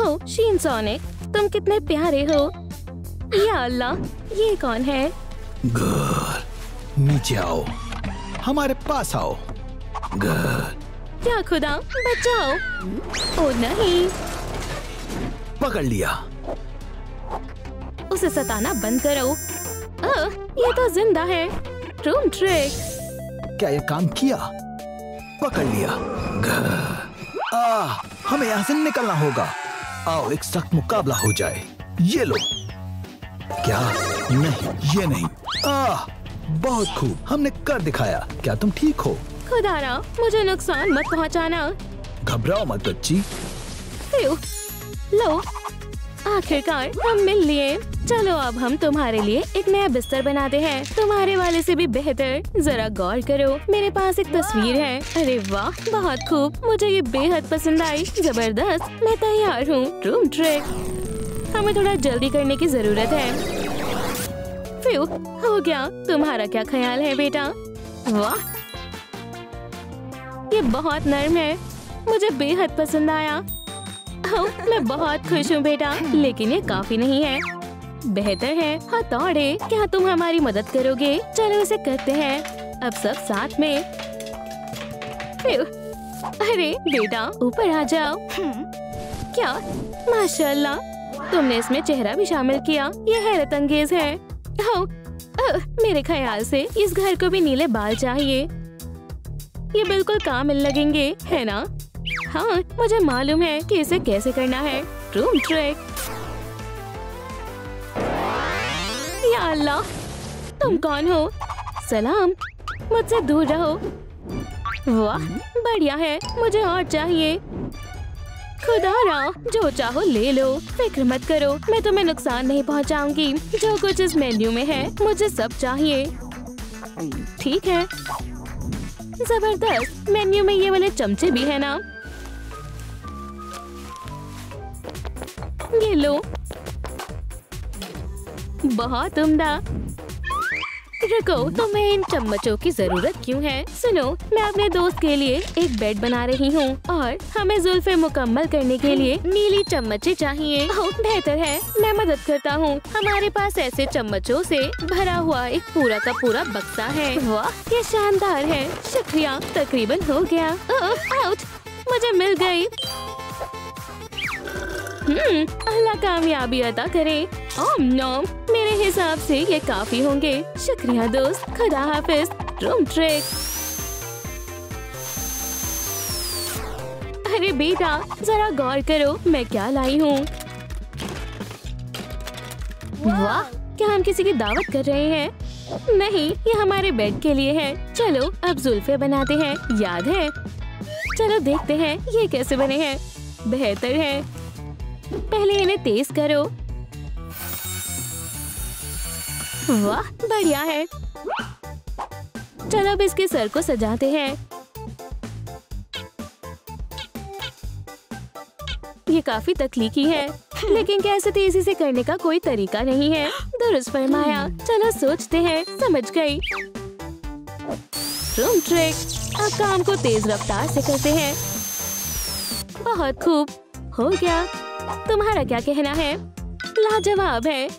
ओह शीन sonic, तुम कितने प्यारे हो। या अल्लाह, ये कौन है? घर, नीचे आओ, हमारे पास आओ। घर, क्या खुदा, बचाओ। ओ नहीं, पकड़ लिया। उसे सताना बंद करो। ये तो जिंदा है। Room trick. क्या ये काम किया? पकड़ लिया। हमें यहाँ से निकलना होगा। आओ एक सख्त मुकाबला हो जाए। ये लो। क्या? नहीं, ये नहीं। बहुत खूब, हमने कर दिखाया। क्या तुम ठीक हो? खुदारा, मुझे नुकसान मत पहुँचाना। घबराओ मत बच्ची। लो, आखिरकार हम मिल लिए। चलो अब हम तुम्हारे लिए एक नया बिस्तर बनाते हैं, तुम्हारे वाले से भी बेहतर। जरा गौर करो, मेरे पास एक तस्वीर है। अरे वाह, बहुत खूब, मुझे ये बेहद पसंद आई। जबरदस्त, मैं तैयार हूँ। Room trick. हमें थोड़ा जल्दी करने की जरूरत है। फ्यू, हो गया। तुम्हारा क्या ख्याल है बेटा? वाह, ये बहुत नर्म है, मुझे बेहद पसंद आया। मैं बहुत खुश हूँ बेटा, लेकिन ये काफी नहीं है। बेहतर है हथौड़े, क्या तुम हमारी मदद करोगे? चलो इसे करते हैं अब सब साथ में। अरे बेटा, ऊपर आ जाओ। क्या? माशाल्लाह, तुमने इसमें चेहरा भी शामिल किया, ये हैरत अंगेज है। मेरे ख्याल से इस घर को भी नीले बाल चाहिए, ये बिल्कुल काम लगेंगे, है ना? हाँ, मुझे मालूम है कि इसे कैसे करना है। Room trick. या अल्लाह, तुम कौन हो? सलाम, मुझसे दूर रहो। वाह, बढ़िया है, मुझे और चाहिए। खुदारा, जो चाहो ले लो, फिक्र मत करो, मैं तुम्हें नुकसान नहीं पहुंचाऊंगी। जो कुछ इस मेन्यू में है, मुझे सब चाहिए। ठीक है। जबरदस्त, मेन्यू में ये वाले चमचे भी है ना? ये लो। बहुत उम्दा। रुको, तुम्हें इन चम्मचों की जरूरत क्यों है? सुनो, मैं अपने दोस्त के लिए एक बेड बना रही हूँ और हमें जुल्फे मुकम्मल करने के लिए नीली चम्मचें चाहिए। बेहतर है, मैं मदद करता हूँ। हमारे पास ऐसे चम्मचों से भरा हुआ एक पूरा का पूरा बक्सा है। वाह, ये शानदार है, शुक्रिया। तकरीबन हो गया। आउट, मुझे मिल गई। अल्लाह कामयाबी अता करे। नोम, मेरे हिसाब से ये काफी होंगे। शुक्रिया दोस्त, खुदा हाफिज। Room trick. अरे बेटा, जरा गौर करो, मैं क्या लाई हूँ। वाह, क्या हम किसी की दावत कर रहे हैं? नहीं, ये हमारे बेड के लिए है। चलो अब जुल्फे बनाते हैं, याद है? चलो देखते हैं ये कैसे बने हैं। बेहतर है, पहले इन्हें तेज करो। वाह, बढ़िया है। चलो अब इसके सर को सजाते हैं। ये काफी तकलीफी है, लेकिन कैसे तेजी से करने का कोई तरीका नहीं है। दुरुस्त फरमाया। चलो सोचते हैं। समझ गई। Room trick. अब काम को तेज रफ्तार से करते हैं। बहुत खूब, हो गया। तुम्हारा क्या कहना है? लाजवाब है,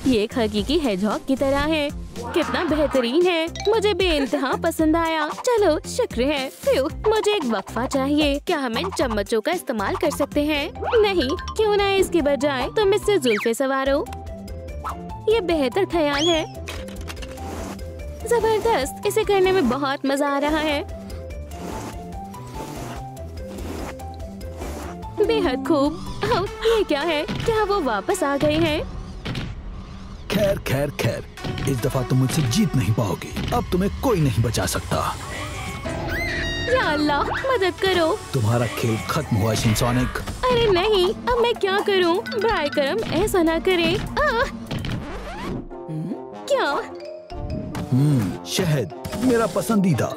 ये एक हकीकी हेजहॉग की तरह है। कितना बेहतरीन है, मुझे बेइंतहा पसंद आया। चलो, शुक्र है। फ्यू, मुझे एक वक्फा चाहिए। क्या हम इन चम्मचों का इस्तेमाल कर सकते हैं? नहीं, क्यों ना इसके बजाय तुम इससे जुल्फे सवारो। ये बेहतर ख्याल है। जबरदस्त, इसे करने में बहुत मजा आ रहा है। बेहद खूब। ये क्या है? क्या वो वापस आ गए हैं? खैर खैर खैर, इस दफा तुम मुझसे जीत नहीं पाओगे। अब तुम्हें कोई नहीं बचा सकता। या अल्लाह, मदद करो। तुम्हारा खेल खत्म हुआ शिनसोनिक। अरे नहीं, अब मैं क्या करूं? बराए करम ऐसा ना करें। क्या? शहद, मेरा पसंदीदा।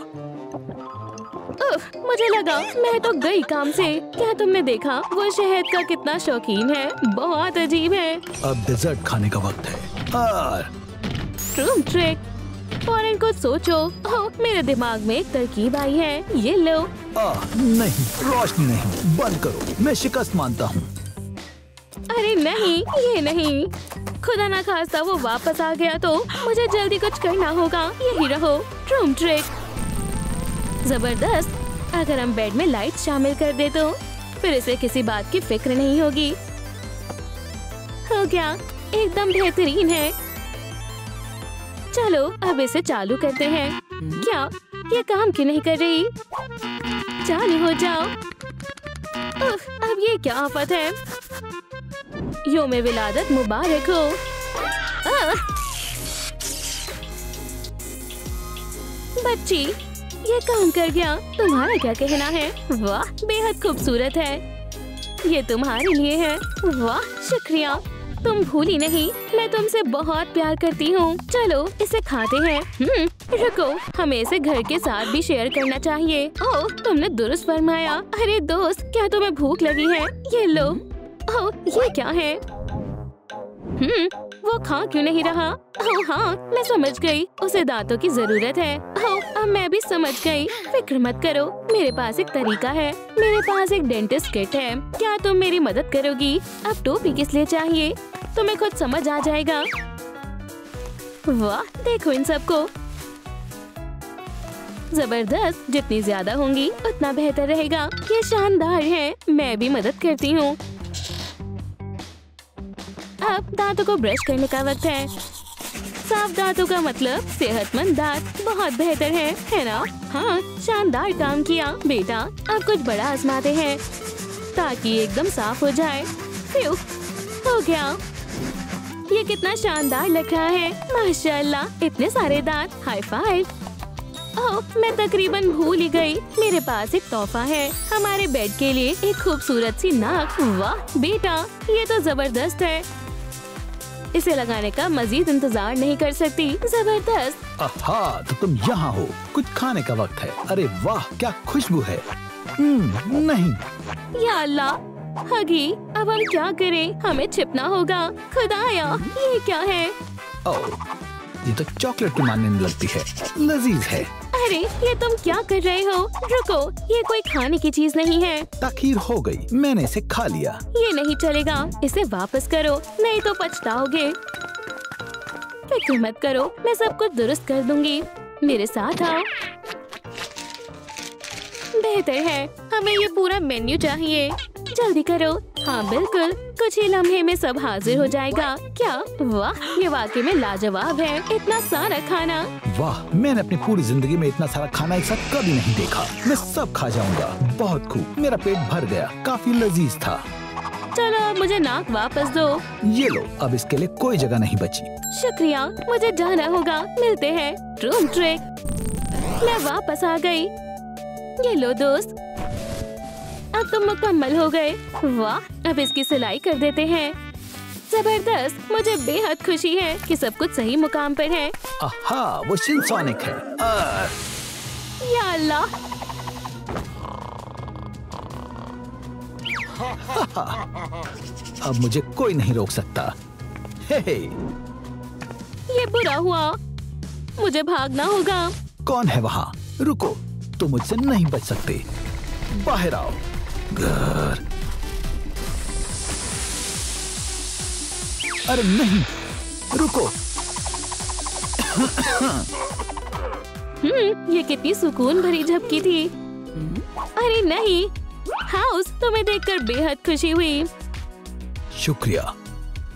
मुझे लगा मैं तो गई काम से। क्या तुमने देखा वो शहद का कितना शौकीन है? बहुत अजीब है। अब डेजर्ट खाने का वक्त है। Room trick. और इनको सोचो। मेरे दिमाग में एक तरकीब आई है, ये लो। नहीं, रोशनी नहीं, बंद करो। मैं शिकस्त मानता हूँ। अरे नहीं, ये नहीं। खुदा ना खास्ता वो वापस आ गया तो मुझे जल्दी कुछ करना होगा। यही रहो, रूम ट्रिक। जबरदस्त। अगर हम बेड में लाइट शामिल कर दे तो फिर इसे किसी बात की फिक्र नहीं होगी। हो गया, एकदम बेहतरीन है। चलो अब इसे चालू करते हैं। क्या ये काम क्यों नहीं कर रही? चालू हो जाओ। अब ये क्या आफत है? योम विलादत मुबारक हो। बच्ची, ये काम कर गया। तुम्हारा क्या कहना है? वाह, बेहद खूबसूरत है। ये तुम्हारे लिए है। वाह, शुक्रिया। तुम भूली नहीं, मैं तुमसे बहुत प्यार करती हूँ। चलो इसे खाते हैं। रुको, हमें इसे घर के साथ भी शेयर करना चाहिए। ओह, तुमने दुरुस्त फरमाया। अरे दोस्त, क्या तुम्हें भूख लगी है? ये लो। ओह, ये क्या है? वो खा क्यों नहीं रहा? ओह हाँ, मैं समझ गई, उसे दांतों की जरूरत है। ओह, अब मैं भी समझ गई। फिक्र मत करो, मेरे पास एक तरीका है। मेरे पास एक डेंटिस्ट किट है। क्या तुम मेरी मदद करोगी? अब टोपी किस लिए चाहिए? तुम्हें खुद समझ आ जाएगा। वाह, देखो इन सबको। जबरदस्त। जितनी ज्यादा होंगी उतना बेहतर रहेगा। ये शानदार है। मैं भी मदद करती हूँ। अब दांतों को ब्रश करने का वक्त है। साफ दांतों का मतलब सेहतमंद दांत। बहुत बेहतर है ना? हाँ, शानदार काम किया बेटा। अब कुछ बड़ा आजमाते हैं ताकि एकदम साफ हो जाए। फ्यू, हो गया। ये कितना शानदार लग रहा है। माशाल्लाह, इतने सारे दांत। High five. ओह, मैं तकरीबन भूल ही गई। मेरे पास एक तोहफा है हमारे बेड के लिए। एक खूबसूरत सी नाक। वाह बेटा, ये तो जबरदस्त है। इसे लगाने का मजीद इंतजार नहीं कर सकती। जबरदस्त। आहा, तो तुम यहाँ हो। कुछ खाने का वक्त है। अरे वाह, क्या खुशबू है। नहीं। या अल्लाह, हगी, अब हम क्या करें? हमें छिपना होगा। खुदाया, ये क्या है? ओह, ये तो चॉकलेट की मानने लगती है। लजीज है। अरे ये तुम क्या कर रहे हो? रुको, ये कोई खाने की चीज नहीं है। ताखीर हो गई, मैंने इसे खा लिया। ये नहीं चलेगा, इसे वापस करो, नहीं तो पछताओगे। फिक्र मत करो, मैं सब कुछ दुरुस्त कर दूंगी। मेरे साथ आओ। बेहतर है, हमें ये पूरा मेन्यू चाहिए। जल्दी करो। हाँ बिल्कुल, कुछ ही लम्हे में सब हाजिर हो जाएगा। क्या? वाह, ये वाकई में लाजवाब है। इतना सारा खाना। वाह, मैंने अपनी पूरी जिंदगी में इतना सारा खाना एक साथ कभी नहीं देखा। मैं सब खा जाऊंगा। बहुत खूब, मेरा पेट भर गया। काफी लजीज था। चलो अब मुझे नाक वापस दो। ये लो, अब इसके लिए कोई जगह नहीं बची। शुक्रिया, मुझे जाना होगा। मिलते हैं। Room trick. मैं वापस आ गई। ये लो दोस्त, अब तुम मुकम्मल हो गए। वाह, अब इसकी सिलाई कर देते हैं। जबरदस्त। मुझे बेहद खुशी है कि सब कुछ सही मुकाम पर है। आहा, वो सिंसोनिक है। या अल्लाह। अब मुझे कोई नहीं रोक सकता। हे। ये बुरा हुआ, मुझे भागना होगा। कौन है वहाँ? रुको, तुम मुझसे नहीं बच सकते। बाहर आओ। घर। अरे नहीं, रुको। ये कितनी सुकून भरी झपकी थी। अरे नहीं, हाउस, तुम्हें देखकर बेहद खुशी हुई। शुक्रिया,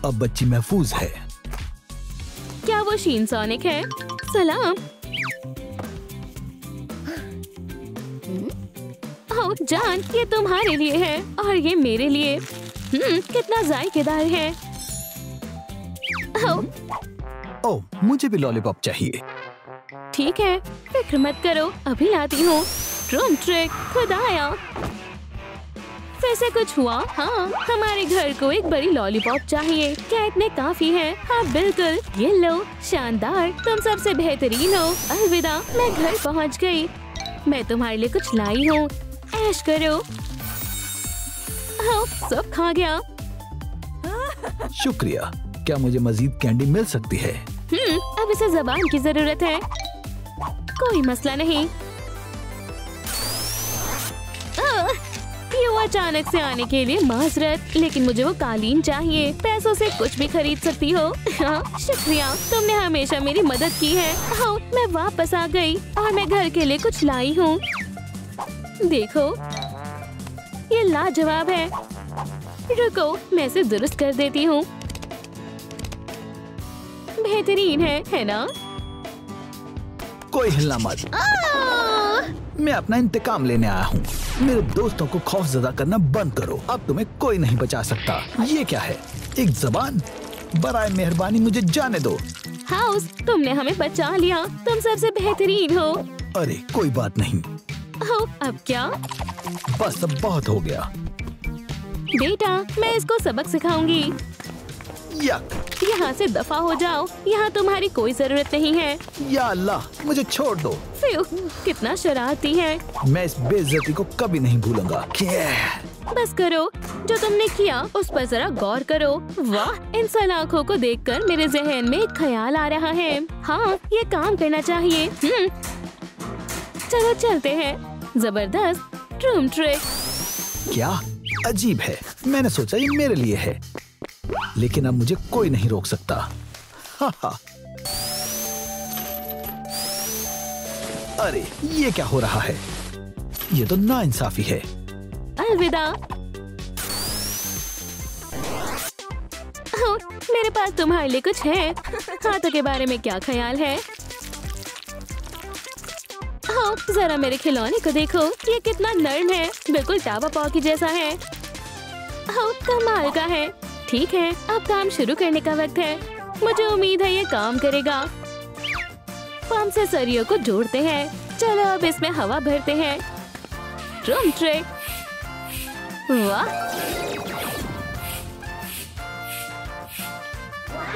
अब बच्ची महफूज है। क्या वो शीनसोनिक है? सलाम। ओह जान, ये तुम्हारे लिए है और ये मेरे लिए। कितना जायकेदार है। ओह, मुझे भी लॉलीपॉप चाहिए। ठीक है, फिक्र मत करो, अभी लाती हूँ। Room trick. खुदाया, फिर से कुछ हुआ? हाँ, हमारे घर को एक बड़ी लॉलीपॉप चाहिए। क्या इतने काफी है? हाँ बिल्कुल, ये लो। शानदार, तुम सबसे बेहतरीन हो। अलविदा, मैं घर पहुँच गई। मैं तुम्हारे लिए कुछ लाई हूँ, ऐश करो। सब खा गया। शुक्रिया। क्या मुझे मजीद कैंडी मिल सकती है? अब इसे ज़बान की जरूरत है। कोई मसला नहीं। अचानक से आने के लिए माजरत, लेकिन मुझे वो कालीन चाहिए। पैसों से कुछ भी खरीद सकती हो। हाँ, शुक्रिया, तुमने हमेशा मेरी मदद की है। हाँ, मैं वापस आ गई और मैं घर के लिए कुछ लाई हूँ। देखो, ये लाजवाब है। रुको, मैं इसे दुरुस्त कर देती हूँ। बेहतरीन है ना? कोई हिलना मत। मैं अपना इंतकाम लेने आया हूँ। मेरे दोस्तों को खौफजदा करना बंद करो। अब तुम्हें कोई नहीं बचा सकता। ये क्या है? एक जबान? बराए मेहरबानी मुझे जाने दो। हाउस, तुमने हमें बचा लिया। तुम सबसे बेहतरीन हो। अरे कोई बात नहीं। अब क्या? बस अब बहुत हो गया। बेटा, मैं इसको सबक सिखाऊंगी। यक। यहाँ से दफा हो जाओ। यहाँ तुम्हारी कोई जरूरत नहीं है। या अल्लाह, मुझे छोड़ दो। फ्यू, कितना शरारती है। मैं इस बेइज्जती को कभी नहीं भूलूंगा। बस करो, जो तुमने किया उस पर जरा गौर करो। वाह, इन सलाखों को देखकर मेरे जहन में एक ख्याल आ रहा है। हाँ, ये काम करना चाहिए। चलो चलते हैं। जबरदस्त रूम ट्रिक। क्या अजीब है। मैंने सोचा ये मेरे लिए है, लेकिन अब मुझे कोई नहीं रोक सकता। अरे ये क्या हो रहा है? ये तो नाइंसाफी है। अलविदा। मेरे पास तुम्हारे लिए कुछ है। हाथों के बारे में क्या ख्याल है? जरा मेरे खिलौने को देखो, ये कितना नर्म है, बिल्कुल टावा पाव की जैसा है। कमाल का है। ठीक है, अब काम शुरू करने का वक्त है। मुझे उम्मीद है ये काम करेगा। पंप से सरियों को जोड़ते हैं। चलो अब इसमें हवा भरते हैं। Room trick. वाह,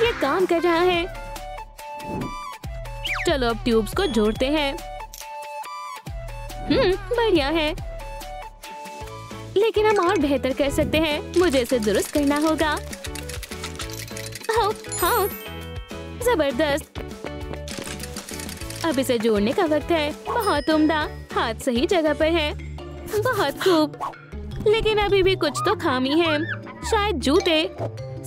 ये काम कर रहा है। चलो अब ट्यूब्स को जोड़ते हैं। बढ़िया है, लेकिन हम और बेहतर कर सकते हैं। मुझे इसे दुरुस्त करना होगा। हाँ, जबरदस्त। अब इसे जोड़ने का वक्त है। बहुत उम्दा, हाथ सही जगह पर है। बहुत खूब, लेकिन अभी भी कुछ तो खामी है। शायद जूते।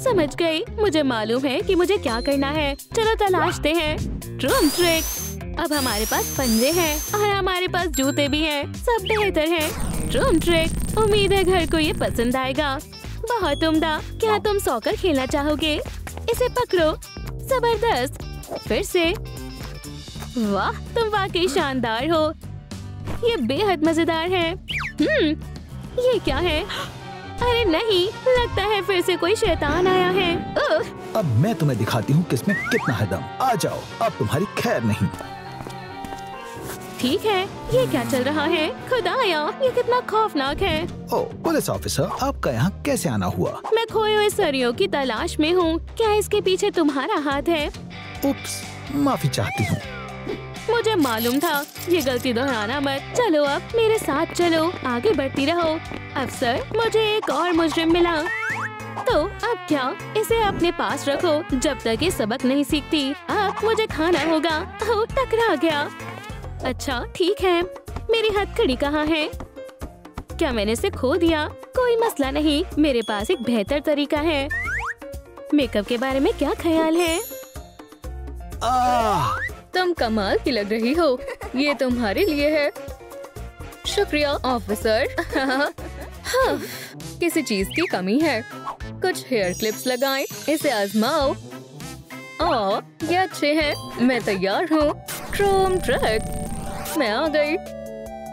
समझ गई, मुझे मालूम है कि मुझे क्या करना है। चलो तलाशते हैं। Room trick. अब हमारे पास पंजे हैं और हमारे पास जूते भी हैं। सब बेहतर है। Room trick. उम्मीद है घर को ये पसंद आएगा। बहुत उम्दा। क्या तुम सॉकर खेलना चाहोगे? इसे पकड़ो। जबरदस्त। फिर से। वाह, तुम वाकई शानदार हो। ये बेहद मजेदार है। ये क्या है? अरे नहीं, लगता है फिर से कोई शैतान आया है। अब मैं तुम्हें दिखाती हूँ किसमें कितना है दम। आ जाओ, अब तुम्हारी खैर नहीं। ठीक है, ये क्या चल रहा है? खुदाया, ये कितना खौफनाक है। ओह, पुलिस ऑफिसर, आपका यहाँ कैसे आना हुआ? मैं खोए हुए सरियों की तलाश में हूँ। क्या इसके पीछे तुम्हारा हाथ है? उप्स, माफी चाहती हूँ। मुझे मालूम था। ये गलती दोहराना मत। चलो अब मेरे साथ चलो, आगे बढ़ती रहो। अफसर, मुझे एक और मुजरिम मिला। तो अब क्या? इसे अपने पास रखो जब तक ये सबक नहीं सीखती। अब मुझे खाना होगा। टकरा गया। अच्छा ठीक है, मेरी हथकड़ी कहाँ है? क्या मैंने इसे खो दिया? कोई मसला नहीं, मेरे पास एक बेहतर तरीका है। मेकअप के बारे में क्या ख्याल है? तुम कमाल की लग रही हो। ये तुम्हारे लिए है। शुक्रिया ऑफिसर। हाँ, किसी चीज की कमी है। कुछ हेयर क्लिप्स लगाएं, इसे आजमाओ। ये अच्छे हैं। मैं तैयार हूँ। Room trick. मैं आ गई।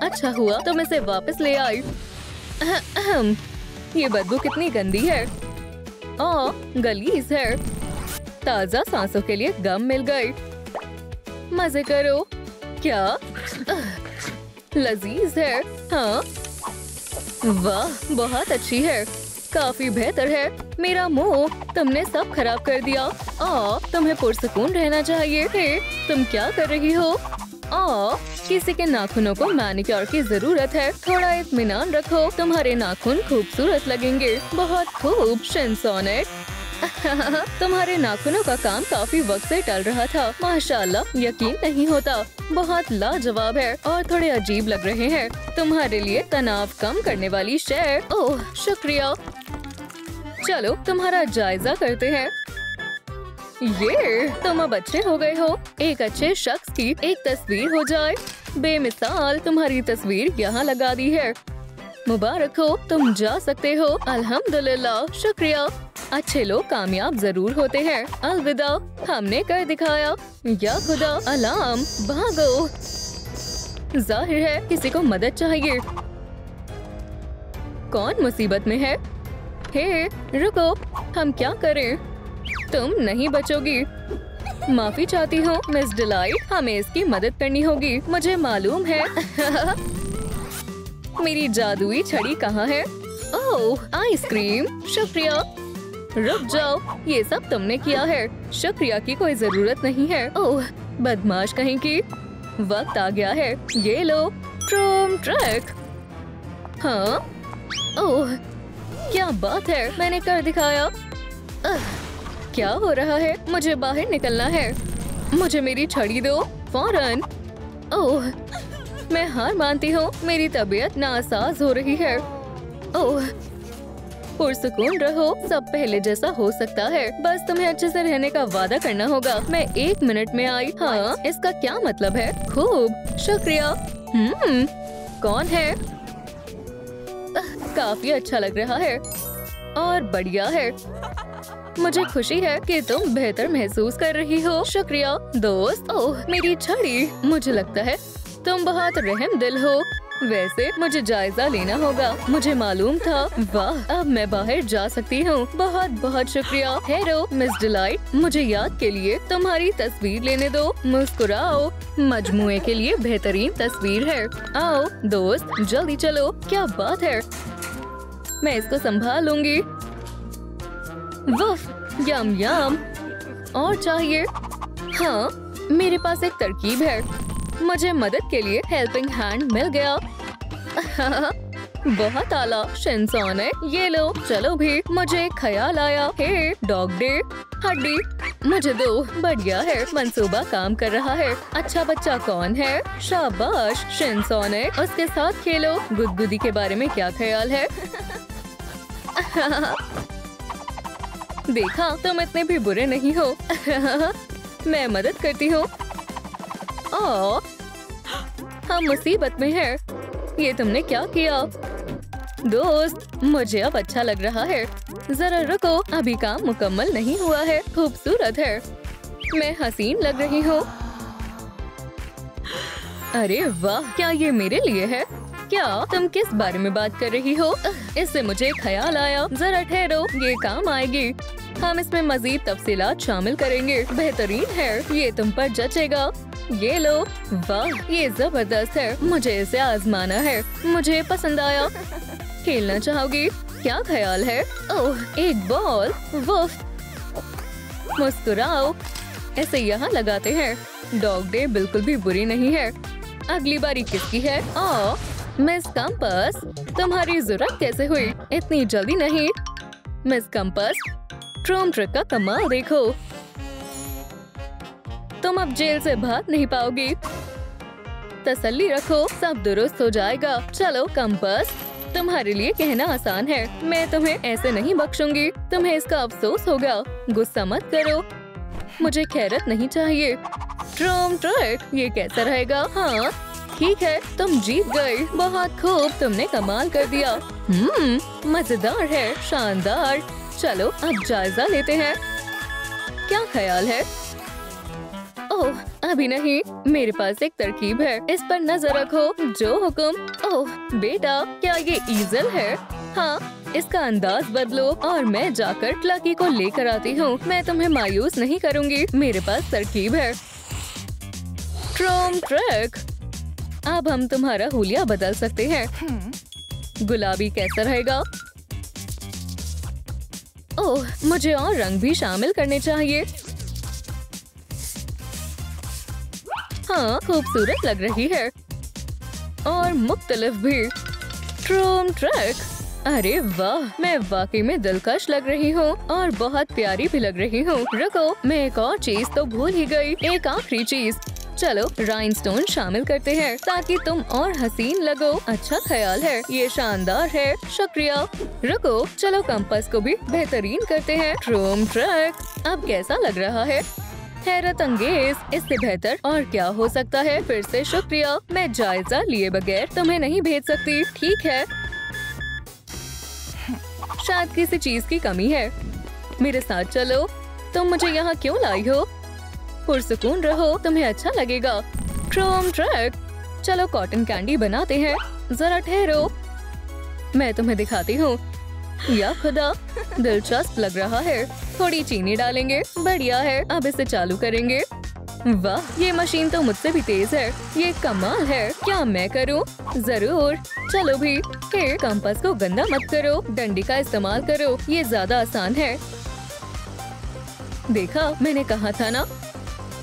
अच्छा हुआ तुम इसे वापस ले आई। ये बदबू कितनी गंदी है। गलीज है। ताजा सांसों के लिए गम मिल गई। मजे करो। क्या लजीज है। हाँ, वाह, बहुत अच्छी है। काफी बेहतर है। मेरा मुंह तुमने सब खराब कर दिया। तुम्हें पुरसुकून रहना चाहिए। तुम क्या कर रही हो? किसी के नाखूनों को मैनिक्योर की जरूरत है। थोड़ा इत्मीनान रखो, तुम्हारे नाखून खूबसूरत लगेंगे। बहुत खूब शिनसोनेट। तुम्हारे नाखूनों का काम काफी वक्त से टल रहा था। माशाल्लाह, यकीन नहीं होता, बहुत लाजवाब है और थोड़े अजीब लग रहे हैं। तुम्हारे लिए तनाव कम करने वाली शेर। ओह शुक्रिया। चलो तुम्हारा जायजा करते हैं। ये तुम अब अच्छे हो गए हो। एक अच्छे शख्स की एक तस्वीर हो जाए। बेमिसाल तुम्हारी तस्वीर यहाँ लगा दी है। मुबारक हो, तुम जा सकते हो। अल्हम्दुलिल्लाह, शुक्रिया। अच्छे लोग कामयाब जरूर होते हैं। अलविदा, हमने कर दिखाया। या खुदा, अलार्म, भागो। जाहिर है किसी को मदद चाहिए। कौन मुसीबत में है? हे रुको, हम क्या करें? तुम नहीं बचोगी। माफी चाहती हूँ मिस डिलाइट, हमें इसकी मदद करनी होगी। मुझे मालूम है। मेरी जादुई छड़ी कहाँ है? ओह आइसक्रीम, शुक्रिया। रुक जाओ, ये सब तुमने किया है। शुक्रिया की कोई जरूरत नहीं है। ओह बदमाश कहीं की। वक्त आ गया है। ये लो ट्रूम ट्रैक। हाँ ओह क्या बात है, मैंने कर दिखाया। क्या हो रहा है? मुझे बाहर निकलना है। मुझे मेरी छड़ी दो फौरन। ओह मैं हार मानती हूँ, मेरी तबीयत नासाज हो रही है। ओह पुरसुकून रहो, सब पहले जैसा हो सकता है। बस तुम्हें अच्छे से रहने का वादा करना होगा। मैं 1 मिनट में आई। हाँ इसका क्या मतलब है? खूब, शुक्रिया। कौन है? काफी अच्छा लग रहा है और बढ़िया है। मुझे खुशी है कि तुम बेहतर महसूस कर रही हो। शुक्रिया दोस्त। ओह मेरी छड़ी। मुझे लगता है तुम बहुत रहमदिल हो। वैसे मुझे जायजा लेना होगा। मुझे मालूम था। वाह, अब मैं बाहर जा सकती हूँ। बहुत बहुत शुक्रिया। हेलो मिस डिलाइट, मुझे याद के लिए तुम्हारी तस्वीर लेने दो। मुस्कुराओ, मजमुए के लिए बेहतरीन तस्वीर है। आओ दोस्त जल्दी चलो। क्या बात है, मैं इसको संभाल लूंगी। वफ, यम यम। और चाहिए? हाँ मेरे पास एक तरकीब है। मुझे मदद के लिए हेल्पिंग हैंड मिल गया। बहुत आला, शिनसॉन है। ये लो। चलो भी, मुझे एक ख्याल आया। हे डॉग डे, हड्डी मुझे दो। बढ़िया है, मंसूबा काम कर रहा है। अच्छा बच्चा कौन है? शाबाश, शिनसॉन है। उसके साथ खेलो। गुदगुदी के बारे में क्या ख्याल है? देखा, तुम इतने भी बुरे नहीं हो। मैं मदद करती हूँ। ओह हम मुसीबत में हैं। ये तुमने क्या किया? दोस्त मुझे अब अच्छा लग रहा है। जरा रुको, अभी काम मुकम्मल नहीं हुआ है। खूबसूरत है, मैं हसीन लग रही हूँ। अरे वाह, क्या ये मेरे लिए है? क्या तुम किस बारे में बात कर रही हो? इससे मुझे ख्याल आया। जरा ठहरो, ये काम आएगी। हम इसमें मजीद तफसीलात शामिल करेंगे। बेहतरीन है, ये तुम पर जचेगा। ये लो। वाह ये जबरदस्त है, मुझे इसे आजमाना है। मुझे पसंद आया। खेलना चाहोगी? क्या ख्याल है? ओह एक बॉल। वुफ, मुस्कुराओ। ऐसे यहाँ लगाते हैं। डॉग डे बिल्कुल भी बुरी नहीं है। अगली बारी किसकी है? ओह मिस कंपास, तुम्हारी जरूरत कैसे हुई? इतनी जल्दी नहीं। मिस कंपास, ट्रूम ट्रिक का कमाल देखो। तुम अब जेल से भाग नहीं पाओगी। तसल्ली रखो, सब दुरुस्त हो जाएगा। चलो कंपास, तुम्हारे लिए कहना आसान है। मैं तुम्हें ऐसे नहीं बख्शूंगी। तुम्हें इसका अफसोस होगा। गुस्सा मत करो, मुझे खैरत नहीं चाहिए। ट्रूम ट्रिक, ये कैसा रहेगा? हाँ ठीक है, तुम जीत गए। बहुत खूब, तुमने कमाल कर दिया। मजेदार है, शानदार। चलो अब जायजा लेते हैं। क्या ख्याल है? ओह अभी नहीं, मेरे पास एक तरकीब है। इस पर नजर रखो। जो हुक्म। ओह बेटा, क्या ये ईजल है? हाँ इसका अंदाज बदलो और मैं जाकर क्लकी को लेकर आती हूँ। मैं तुम्हें मायूस नहीं करूँगी। मेरे पास तरकीब है। ट्रूम ट्रिक, अब हम तुम्हारा हुलिया बदल सकते हैं। गुलाबी कैसा रहेगा? ओह मुझे और रंग भी शामिल करने चाहिए। हाँ खूबसूरत लग रही है और मुख्तलिफ भी। ट्रूम ट्रिक, अरे वाह, मैं वाकई में दिलकश लग रही हूँ और बहुत प्यारी भी लग रही हूँ। रुको, मैं एक और चीज तो भूल ही गई, एक आखिरी चीज। चलो राइनस्टोन शामिल करते हैं ताकि तुम और हसीन लगो। अच्छा ख्याल है, ये शानदार है, शुक्रिया। रुको, चलो कंपास को भी बेहतरीन करते हैं। ट्रूम ट्रैक अब कैसा लग रहा है? हैरत अंगेज, इससे बेहतर और क्या हो सकता है। फिर से शुक्रिया, मैं जायजा लिए बगैर तुम्हें नहीं भेज सकती। ठीक है, शायद किसी चीज की कमी है। मेरे साथ चलो। तुम मुझे यहाँ क्यों लाई हो? पुरसुकून रहो, तुम्हें अच्छा लगेगा। ट्रूम ट्रैक, चलो कॉटन कैंडी बनाते हैं। जरा ठहरो, मैं तुम्हें दिखाती हूँ। या खुदा, दिलचस्प लग रहा है। थोड़ी चीनी डालेंगे। बढ़िया है, अब इसे चालू करेंगे। वाह, ये मशीन तो मुझसे भी तेज है। ये कमाल है। क्या मैं करूं? जरूर, चलो भी। हे, कंपास को गंदा मत करो, डंडी का इस्तेमाल करो, ये ज्यादा आसान है। देखा, मैंने कहा था ना।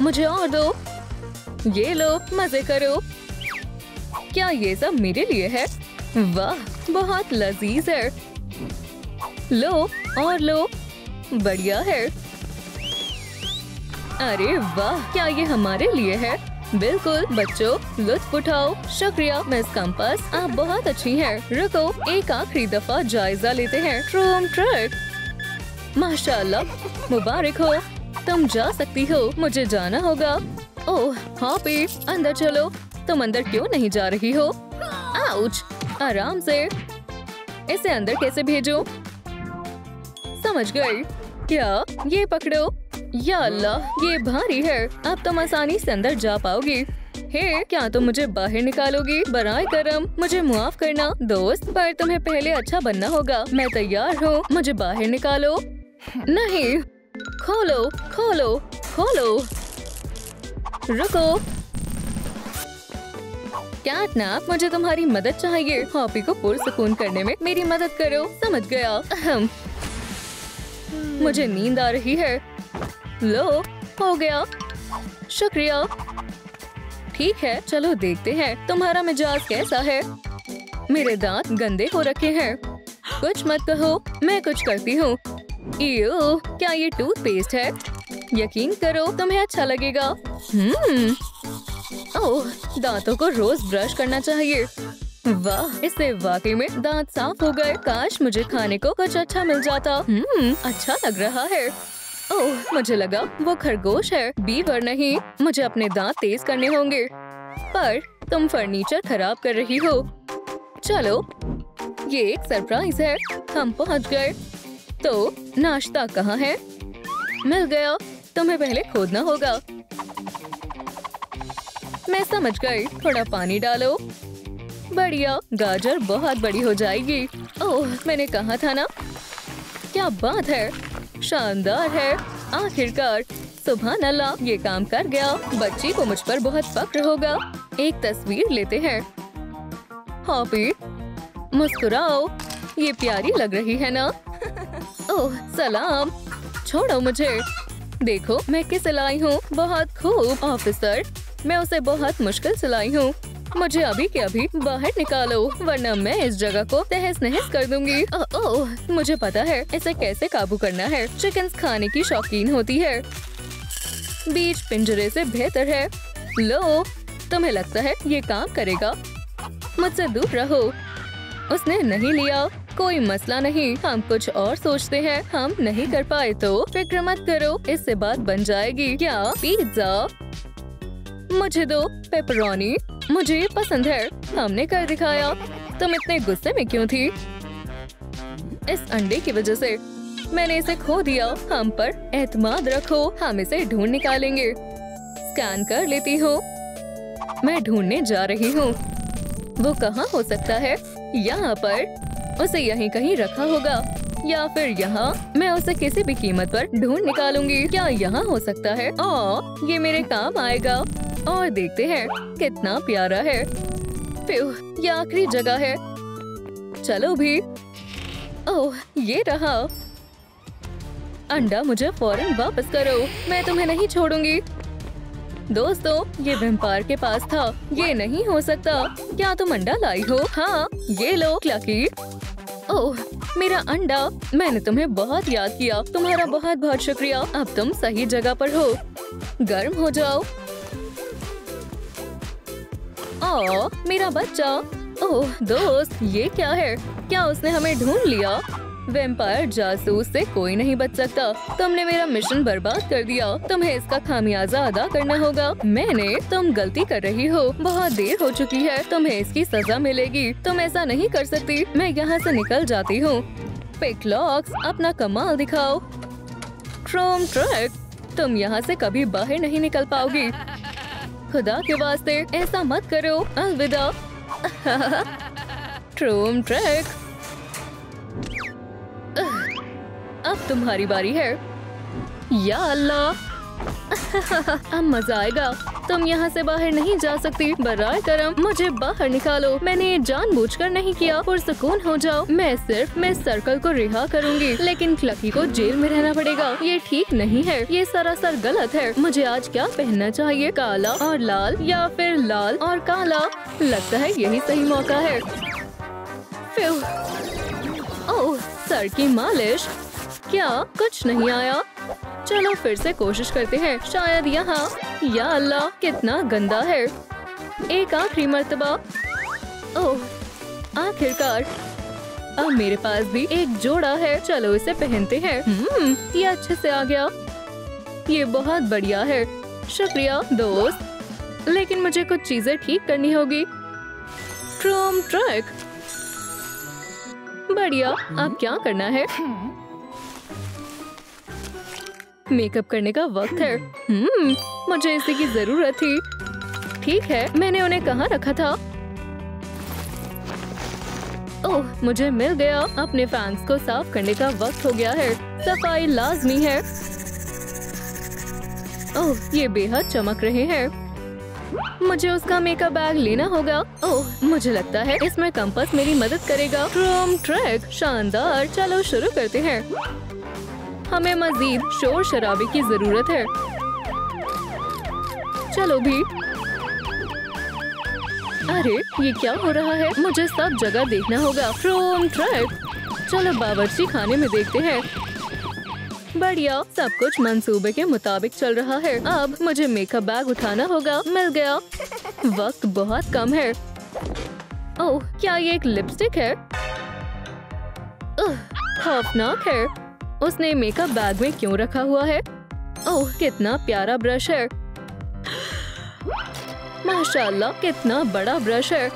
मुझे और दो। ये लो, मजे करो। क्या ये सब मेरे लिए है? वाह, बहुत लजीज है। लो और लो, बढ़िया है। अरे वाह, क्या ये हमारे लिए है? बिल्कुल बच्चों, लुत्फ उठाओ। शुक्रिया मिस कंपास, आप बहुत अच्छी हैं। रुको, एक आखिरी दफा जायजा लेते हैं। ट्रूम ट्रैक, माशाल्लाह, मुबारक हो। तुम जा सकती हो, मुझे जाना होगा। ओह हॉपी, अंदर चलो। तुम अंदर क्यों नहीं जा रही हो? आउच, आराम से। इसे अंदर कैसे भेजो? समझ गई। क्या? ये पकड़ो। या अल्लाह, ये भारी है। अब तुम आसानी से अंदर जा पाओगी। हे, क्या तुम मुझे बाहर निकालोगी? बराए करम, मुझे माफ करना दोस्त, पर तुम्हें पहले अच्छा बनना होगा। मैं तैयार हूँ, मुझे बाहर निकालो। नहीं, खोलो खोलो खोलो। रुको कैटनैप, मुझे तुम्हारी मदद चाहिए। हॉपी को पुरसुकून करने में मेरी मदद करो। समझ गया। मुझे नींद आ रही है। लो, हो गया। शुक्रिया। ठीक है, चलो देखते हैं तुम्हारा मिजाज कैसा है। मेरे दांत गंदे हो रखे हैं। कुछ मत कहो, मैं कुछ करती हूँ। इयो, क्या ये टूथपेस्ट है? यकीन करो, तुम्हें अच्छा लगेगा। ओह, दांतों को रोज ब्रश करना चाहिए। वाह, इससे वाकई में दांत साफ हो गए। काश मुझे खाने को कुछ अच्छा मिल जाता। अच्छा लग रहा है। ओह, मुझे लगा वो खरगोश है, बीवर नहीं। मुझे अपने दांत तेज करने होंगे। पर तुम फर्नीचर खराब कर रही हो। चलो, ये एक सरप्राइज है। हम पहुंच गए। तो नाश्ता कहाँ है? मिल गया। तुम्हें पहले खोदना होगा। मैं समझ गई। थोड़ा पानी डालो। बढ़िया, गाजर बहुत बड़ी हो जाएगी। ओह, मैंने कहा था ना। क्या बात है, शानदार है। आखिरकार, सुभान अल्लाह, ये काम कर गया। बच्ची को मुझ पर बहुत फक्र होगा। एक तस्वीर लेते हैं। हॉपी, मुस्कुराओ, ये प्यारी लग रही है ना? ओह सलाम, छोड़ो मुझे। देखो मैं किसे लाई हूँ। बहुत खूब ऑफिसर, मैं उसे बहुत मुश्किल से लाई हूँ। मुझे अभी के अभी बाहर निकालो, वरना मैं इस जगह को तहस नहस कर दूंगी। ओह, मुझे पता है इसे कैसे काबू करना है। चिकन्स खाने की शौकीन होती है। बीच पिंजरे से बेहतर है। लो, तुम्हें लगता है ये काम करेगा? मुझसे दूर रहो। उसने नहीं लिया। कोई मसला नहीं, हम कुछ और सोचते हैं। हम नहीं कर पाए तो फिक्र मत करो, इससे बात बन जाएगी। क्या पिज्जा? मुझे दो पेपरोनी, मुझे ये पसंद है। हमने कर दिखाया। तुम इतने गुस्से में क्यों थी? इस अंडे की वजह से। मैंने इसे खो दिया। हम पर एतमाद रखो, हम इसे ढूंढ निकालेंगे। स्कैन कर लेती हूँ। मैं ढूंढने जा रही हूँ। वो कहाँ हो सकता है? यहाँ पर। उसे यहीं कहीं रखा होगा या फिर यहाँ। मैं उसे किसी भी कीमत पर ढूंढ निकालूंगी। क्या यहाँ हो सकता है? ओह, ये मेरे काम आएगा। और देखते हैं कितना प्यारा है। ये आखिरी जगह है। चलो भी। ओह, ये रहा। अंडा मुझे फौरन वापस करो, मैं तुम्हें नहीं छोड़ूंगी। दोस्तों, ये वेम्पायर के पास था। ये नहीं हो सकता। क्या तुम अंडा लाई हो? हाँ, ये लो क्लकी। ओह, मेरा अंडा। मैंने तुम्हें बहुत याद किया। तुम्हारा बहुत बहुत शुक्रिया। अब तुम सही जगह पर हो। गर्म हो जाओ। ओह, मेरा बच्चा। ओह दोस्त, ये क्या है? क्या उसने हमें ढूंढ लिया? वैम्पायर जासूस से कोई नहीं बच सकता। तुमने मेरा मिशन बर्बाद कर दिया। तुम्हें इसका खामियाजा अदा करना होगा। तुम गलती कर रही हो। बहुत देर हो चुकी है। तुम्हें इसकी सजा मिलेगी। तुम ऐसा नहीं कर सकती। मैं यहाँ से निकल जाती हूँ। पिकलॉक्स, अपना कमाल दिखाओ। क्रोम ट्रैक, तुम यहाँ से कभी बाहर नहीं निकल पाओगी। खुदा के वास्ते ऐसा मत करो। अलविदा। क्रोम ट्रैक, अब तुम्हारी बारी है। या अल्लाह। अब मजा आएगा। तुम यहाँ से बाहर नहीं जा सकती। बराए करम, मुझे बाहर निकालो। मैंने ये जानबूझकर नहीं किया। पुरसुकून हो जाओ। मैं सर्कल को रिहा करूँगी, लेकिन क्लकी को जेल में रहना पड़ेगा। ये ठीक नहीं है। ये सरासर गलत है। मुझे आज क्या पहनना चाहिए? काला और लाल या फिर लाल और काला? लगता है यही सही मौका है। ओह, सर की मालिश। क्या कुछ नहीं आया? चलो फिर से कोशिश करते हैं। शायद यहाँ। या अल्लाह, कितना गंदा है। एक आखिरी मर्तबा। ओह, आखिरकार। अब मेरे पास भी एक जोड़ा है। चलो इसे पहनते हैं। ये अच्छे से आ गया। ये बहुत बढ़िया है। शुक्रिया दोस्त, लेकिन मुझे कुछ चीजें ठीक करनी होगी। क्रोम ट्रैक, बढ़िया। अब क्या करना है? मेकअप करने का वक्त है। मुझे इसी की जरूरत थी। ठीक है, मैंने उन्हें कहाँ रखा था? ओह, मुझे मिल गया। अपने फैंस को साफ करने का वक्त हो गया है। सफाई लाजमी है। ओह, ये बेहद चमक रहे हैं। मुझे उसका मेकअप बैग लेना होगा। ओह, मुझे लगता है इसमें कंपास मेरी मदद करेगा। क्रोम ट्रैक, शानदार। चलो शुरू करते हैं। हमें मजीद शोर शराबे की जरूरत है। चलो भी। अरे, ये क्या हो रहा है? मुझे सब जगह देखना होगा। क्रोम ट्रैक, चलो बावर्ची खाने में देखते हैं। बढ़िया, सब कुछ मंसूबे के मुताबिक चल रहा है। अब मुझे मेकअप बैग उठाना होगा। मिल गया। वक्त बहुत कम है। ओह, क्या ये एक लिपस्टिक है? खौफनाक है। उसने मेकअप बैग में क्यों रखा हुआ है? ओह, कितना प्यारा ब्रश है। माशाल्लाह, कितना बड़ा ब्रश है।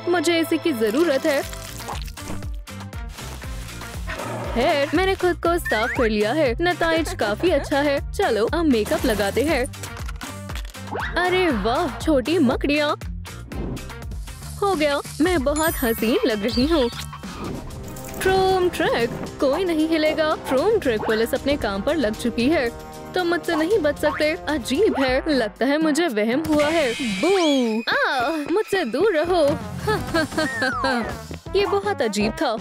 मुझे इसी की जरूरत है। मैंने खुद को साफ कर लिया है। नताइज काफी अच्छा है। चलो अब मेकअप लगाते हैं। अरे वाह, छोटी मकड़ियाँ। हो गया। मैं बहुत हसीन लग रही हूँ। क्रोम ट्रैक, कोई नहीं हिलेगा। क्रोम ट्रैक पुलिस अपने काम पर लग चुकी है। तो मुझसे नहीं बच सकते। अजीब है। लगता है मुझे वहम हुआ है। बू! मुझसे दूर रहो। ये बहुत अजीब था।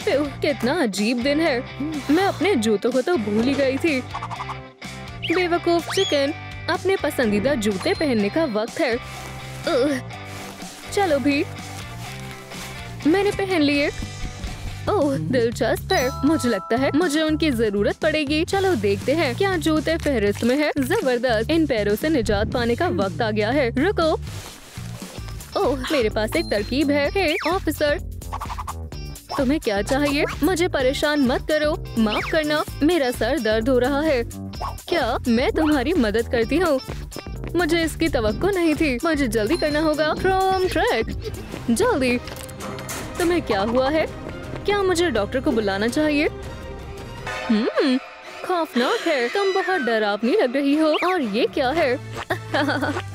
कितना अजीब दिन है। मैं अपने जूतों को तो भूल ही गई थी। बेवकूफ चिकन, अपने पसंदीदा जूते पहनने का वक्त है। चलो भी। मैंने पहन लिए। ओह, दिलचस्प है। मुझे लगता है मुझे उनकी जरूरत पड़ेगी। चलो देखते हैं क्या जूते फहरिस्त में है। जबरदस्त। इन पैरों से निजात पाने का वक्त आ गया है। रुको। ओह, मेरे पास एक तरकीब है। हे ऑफिसर, तुम्हें क्या चाहिए? मुझे परेशान मत करो। माफ करना, मेरा सर दर्द हो रहा है। क्या मैं तुम्हारी मदद करती हूँ? मुझे इसकी तवक्को नहीं थी। मुझे जल्दी करना होगा। क्रोम ट्रैक, जल्दी। तुम्हें क्या हुआ है? क्या मुझे डॉक्टर को बुलाना चाहिए? खौफनाक है। तुम बहुत डरावनी लग रही हो। और ये क्या है?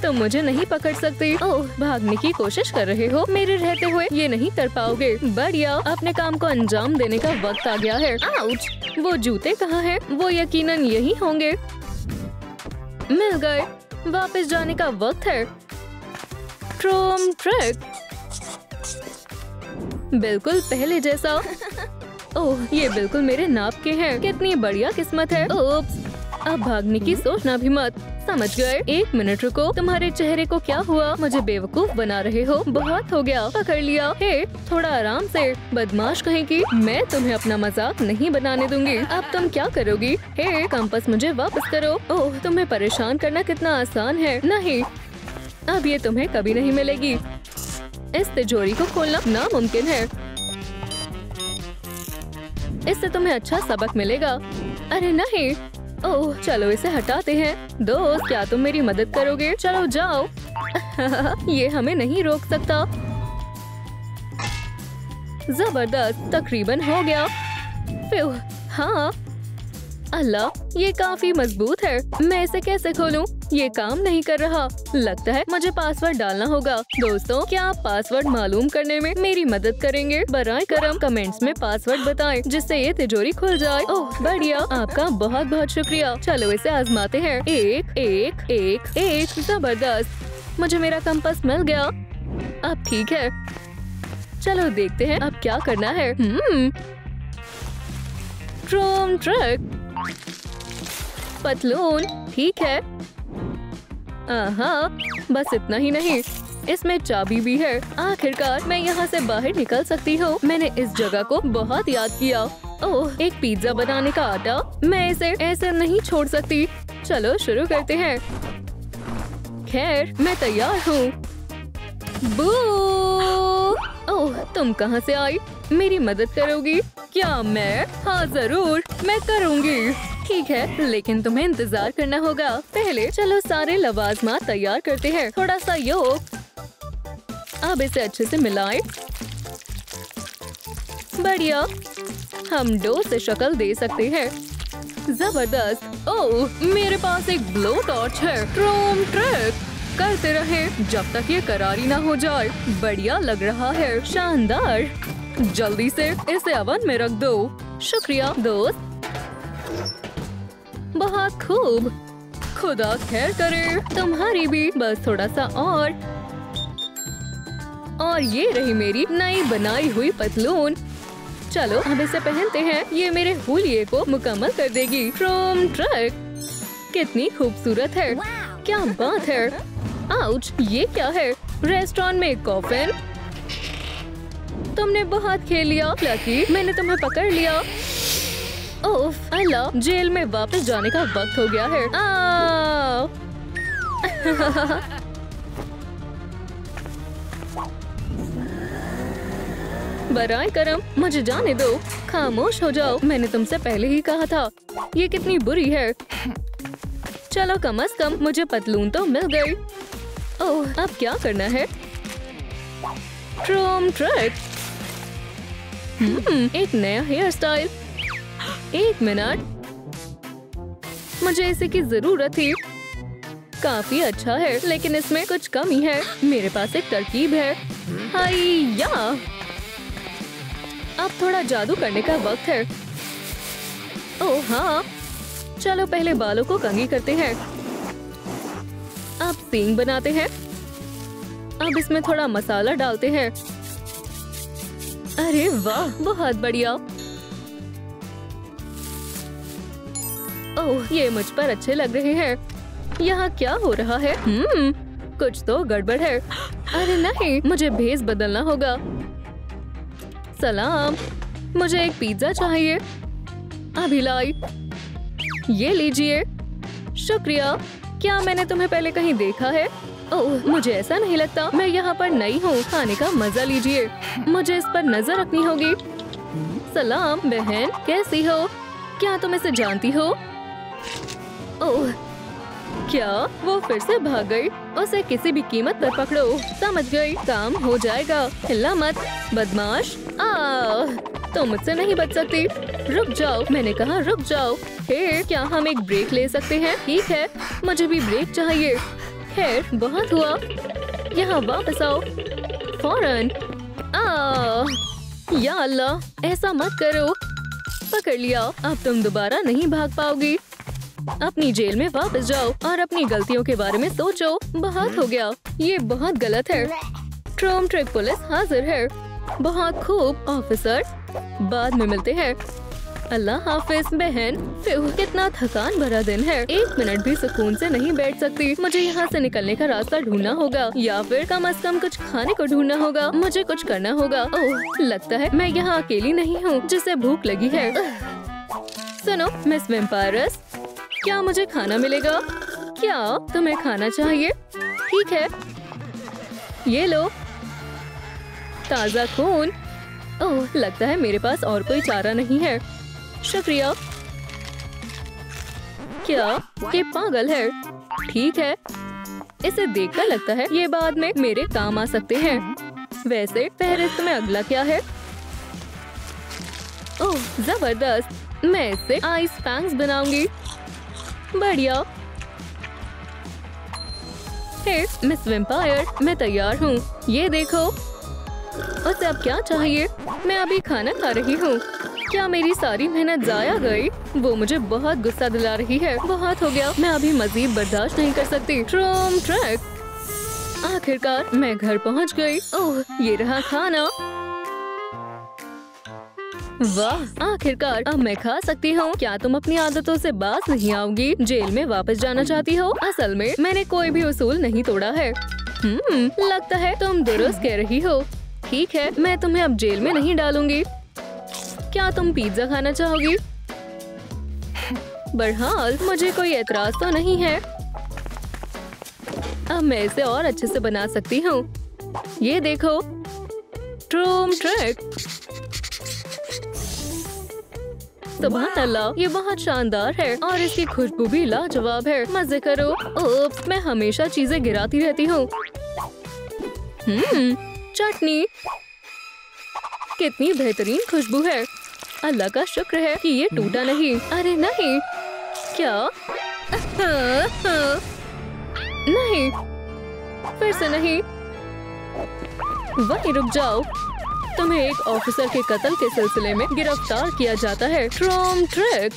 तुम मुझे नहीं पकड़ सकती। ओह, भागने की कोशिश कर रहे हो। मेरे रहते हुए ये नहीं कर पाओगे। बढ़िया, अपने काम को अंजाम देने का वक्त आ गया है। आउच! वो जूते कहाँ हैं? वो यकीनन यही होंगे। मिल गए। वापस जाने का वक्त है। क्रोम ट्रैक, बिल्कुल पहले जैसा। ओह, ये बिल्कुल मेरे नाप के हैं। कितनी बढ़िया किस्मत है। ओप्स, अब भागने की सोचना भी मत, समझ गए? 1 मिनट रुको, तुम्हारे चेहरे को क्या हुआ? मुझे बेवकूफ बना रहे हो? बहुत हो गया, पकड़ लिया। हे, थोड़ा आराम से, बदमाश कहेगी। मैं तुम्हें अपना मजाक नहीं बनाने दूंगी। अब तुम क्या करोगी? हे, कंपास मुझे वापस करो। ओह, तुम्हें परेशान करना कितना आसान है। नहीं, अब ये तुम्हें कभी नहीं मिलेगी। इस तिजोरी को खोलना नामुमकिन है। इससे तुम्हें अच्छा सबक मिलेगा। अरे नहीं, ओह, चलो इसे हटाते हैं। दोस्त, क्या तुम मेरी मदद करोगे? चलो जाओ। ये हमें नहीं रोक सकता। जबरदस्त, तकरीबन हो गया। फिर हाँ, अल्लाह, ये काफी मजबूत है। मैं इसे कैसे खोलूं? ये काम नहीं कर रहा। लगता है मुझे पासवर्ड डालना होगा। दोस्तों, क्या आप पासवर्ड मालूम करने में मेरी मदद करेंगे? बराए करम कमेंट्स में पासवर्ड बताएं, जिससे ये तिजोरी खुल जाए। ओह बढ़िया, आपका बहुत बहुत शुक्रिया। चलो इसे आजमाते हैं। 1 1 1 1। जबरदस्त, मुझे मेरा कंपास मिल गया। अब ठीक है, चलो देखते हैं अब क्या करना है। ट्रोम ट्रक, पतलून, ठीक है। बस इतना ही नहीं, इसमें चाबी भी है। आखिरकार मैं यहाँ से बाहर निकल सकती हूँ। मैंने इस जगह को बहुत याद किया। ओह, एक पिज्जा बनाने का आटा। मैं इसे ऐसे नहीं छोड़ सकती। चलो शुरू करते हैं। खैर, मैं तैयार हूँ। बू! ओह, तुम कहाँ से आई? मेरी मदद करोगी क्या? मैं? हाँ जरूर, मैं करूँगी। ठीक है, लेकिन तुम्हें इंतजार करना होगा। पहले चलो सारे लवाजमात तैयार करते हैं। थोड़ा सा योग। अब इसे अच्छे से मिलाएं। बढ़िया, हम डो से शक्ल दे सकते हैं। जबरदस्त। ओह, मेरे पास एक ब्लो टॉर्च है। ट्रोम ट्रक, करते रहे जब तक ये करारी ना हो जाए। बढ़िया लग रहा है, शानदार। जल्दी से इसे ओवन में रख दो। शुक्रिया दोस्त। बहुत खूब, खुदा खैर करे तुम्हारी भी। बस थोड़ा सा और ये रही मेरी नई बनाई हुई पतलून। चलो अब इसे पहनते हैं। ये मेरे हुलिये को मुकम्मल कर देगी। ट्रोम ट्रक, कितनी खूबसूरत है। क्या बात है। आउच, ये क्या है? रेस्टोरेंट में कॉफिन। तुमने बहुत खेल लिया लकी, मैंने तुम्हें पकड़ लिया। ओह अल्लाह, जेल में वापस जाने का वक्त हो गया है। बराए करम, मुझे जाने दो। खामोश हो जाओ, मैंने तुमसे पहले ही कहा था। ये कितनी बुरी है। चलो कम से कम मुझे पतलून तो मिल गई। ओह, अब क्या करना है? ट्रोम ट्रक, एक नया हेयर स्टाइल। 1 मिनट, मुझे इसी की जरूरत थी। काफी अच्छा है, लेकिन इसमें कुछ कमी है। मेरे पास एक तरकीब है। हाइया, अब थोड़ा जादू करने का वक्त है। ओह हाँ, चलो पहले बालों को कंघी करते हैं। अब सींग बनाते हैं। अब इसमें थोड़ा मसाला डालते हैं। अरे वाह, बहुत बढ़िया। ओह, ये मुझ पर अच्छे लग रहे हैं। यहाँ क्या हो रहा है? कुछ तो गड़बड़ है। अरे नहीं, मुझे भेस बदलना होगा। सलाम, मुझे एक पिज्जा चाहिए। अभी लाई। ये लीजिए। शुक्रिया। क्या मैंने तुम्हें पहले कहीं देखा है? ओह, मुझे ऐसा नहीं लगता। मैं यहाँ पर नई हूँ। खाने का मजा लीजिए। मुझे इस पर नजर रखनी होगी। सलाम बहन, कैसी हो? क्या तुम इसे जानती हो? ओह, क्या वो फिर से भाग गई? उसे किसी भी कीमत पर पकड़ो। समझ गई, काम हो जाएगा। हिला मत बदमाश। तुम मुझसे नहीं बच सकती। रुक जाओ, मैंने कहा रुक जाओ। हे, क्या हम एक ब्रेक ले सकते हैं? ठीक है, मुझे भी ब्रेक चाहिए। खैर, बहुत हुआ। यहाँ वापस आओ फौरन। या अल्लाह, ऐसा मत करो। पकड़ लिया। अब तुम दोबारा नहीं भाग पाओगी। अपनी जेल में वापस जाओ और अपनी गलतियों के बारे में सोचो। बहुत हो गया, ये बहुत गलत है। ट्रोम ट्रक पुलिस हाजिर है। बहुत खूब ऑफिसर, बाद में मिलते हैं। अल्लाह हाफिज बहन। कितना थकान भरा दिन है, 1 मिनट भी सुकून से नहीं बैठ सकती। मुझे यहाँ से निकलने का रास्ता ढूंढना होगा या फिर कम से कम कुछ खाने को ढूंढना होगा। मुझे कुछ करना होगा। ओह, लगता है मैं यहाँ अकेली नहीं हूँ जिसे भूख लगी है। सुनो मिस वेम्पायरस, क्या मुझे खाना मिलेगा? क्या तुम्हें खाना चाहिए? ठीक है, ये लो ताज़ा खून। ओह, लगता है मेरे पास और कोई चारा नहीं है। शुक्रिया। क्या ये पागल है? ठीक है, इसे देखकर लगता है ये बाद में मेरे काम आ सकते हैं। वैसे फहरिस्त में अगला क्या है? ओह जबरदस्त, मैं इससे आइस फैंग्स बनाऊंगी। बढ़िया। हे मिस वेम्पायर, मैं तैयार हूँ। ये देखो। उसे अब क्या चाहिए? मैं अभी खाना खा रही हूँ। क्या मेरी सारी मेहनत जाया गई? वो मुझे बहुत गुस्सा दिला रही है। बहुत हो गया, मैं अभी मजीद बर्दाश्त नहीं कर सकती। ट्रम ट्रैक। आखिरकार मैं घर पहुँच गई। ओह, ये रहा खाना। वाह, आखिरकार अब मैं खा सकती हूँ। क्या तुम अपनी आदतों से बाज नहीं आओगी? जेल में वापस जाना चाहती हो? असल में मैंने कोई भी उसूल नहीं तोड़ा है। लगता है तुम दुरुस्त कह रही हो। ठीक है, मैं तुम्हें अब जेल में नहीं डालूंगी। क्या तुम पिज्जा खाना चाहोगी? बहरहाल मुझे कोई एतराज तो नहीं है। अब मैं इसे और अच्छे से बना सकती हूँ। ये देखो, ट्रूम ट्रैक। सुभान अल्लाह, ये बहुत शानदार है और इसकी खुशबू भी लाजवाब है। मजे करो। ओप्स, मैं हमेशा चीजें गिराती रहती हूँ। चटनी, कितनी बेहतरीन खुशबू है। अल्लाह का शुक्र है कि ये टूटा नहीं। अरे नहीं, क्या? नहीं, फिर से नहीं। वहीं रुक जाओ। तुम्हें एक ऑफिसर के कत्ल के सिलसिले में गिरफ्तार किया जाता है। ट्रम ट्रैक।